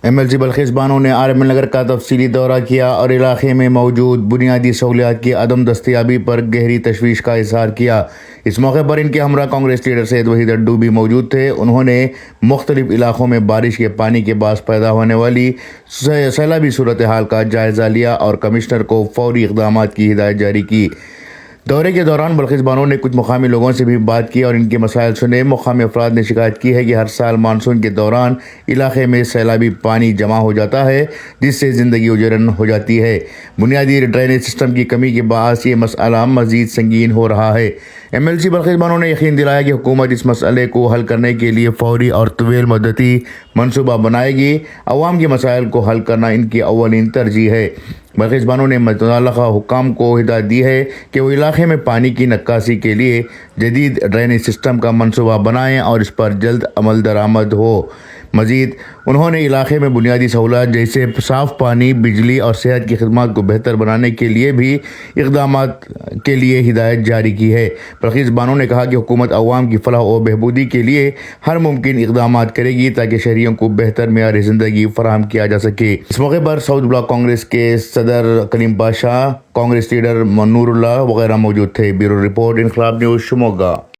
MLC بلخیس Bano نے RML Nagar کا تفصیلی دورہ کیا اور علاقے میں موجود بنیادی سہولیات کی عدم دستیابی پر گہری تشویش کا اظہار کیا۔ اس موقع پر ان کے ہمراہ کانگریس لیڈر سید وحید اڈو بھی موجود تھے۔ انہوں نے مختلف علاقوں میں بارش کے پانی کے باعث پیدا ہونے والی سیلابی صورتحال کا جائزہ لیا اور کمشنر کو فوری اقدامات کی ہدایت جاری کی۔ دورے کے دوران بلخیس بانو نے کچھ مقامی لوگوں سے بھی بات کی اور ان کے مسائل سنے۔ مقامی افراد نے شکایت کی ہے کہ ہر سال مانسون کے دوران علاقے میں سیلابی پانی جمع ہو جاتا ہے، جس سے زندگی اجیرن ہو جاتی ہے۔ بنیادی ڈرینیج سسٹم کی کمی کے باعث یہ مسئلہ مزید سنگین ہو رہا ہے۔ MLC بلخیس بانو نے یقین دلایا کہ حکومت اس مسئلے کو حل کرنے کے لیے فوری اور طویل مدتی منصوبہ بنائے گی۔ عوام کے مسائل کو حل کرنا ان کی اولین ترجیح ہے۔ بلخیس بانو نے متعلقہ حکام کو ہدایت دی ہے کہ وہ علاقے میں پانی کی نکاسی کے لیے جدید ڈرینیج سسٹم کا منصوبہ بنائیں اور اس پر جلد عمل درآمد ہو۔ مزید انہوں نے علاقے میں بنیادی سہولیات جیسے صاف پانی، بجلی اور صحت کی خدمات کو بہتر بنانے کے لیے بھی اقدامات کے لیے ہدایت جاری کی ہے۔ بلخیس بانو نے کہا کہ حکومت عوام کی فلاح و بہبودی کے لیے ہر ممکن اقدامات کرے گی تاکہ شہریوں کو بہتر معیار زندگی فراہم کیا جا سکے۔ اس موقع پر ساؤتھ بلاک کانگریس کے صدر کلیم پاشا، کانگریس لیڈر منور اللہ وغیرہ موجود تھے۔ بیورو رپورٹ، انقلاب نیوز، شموگا۔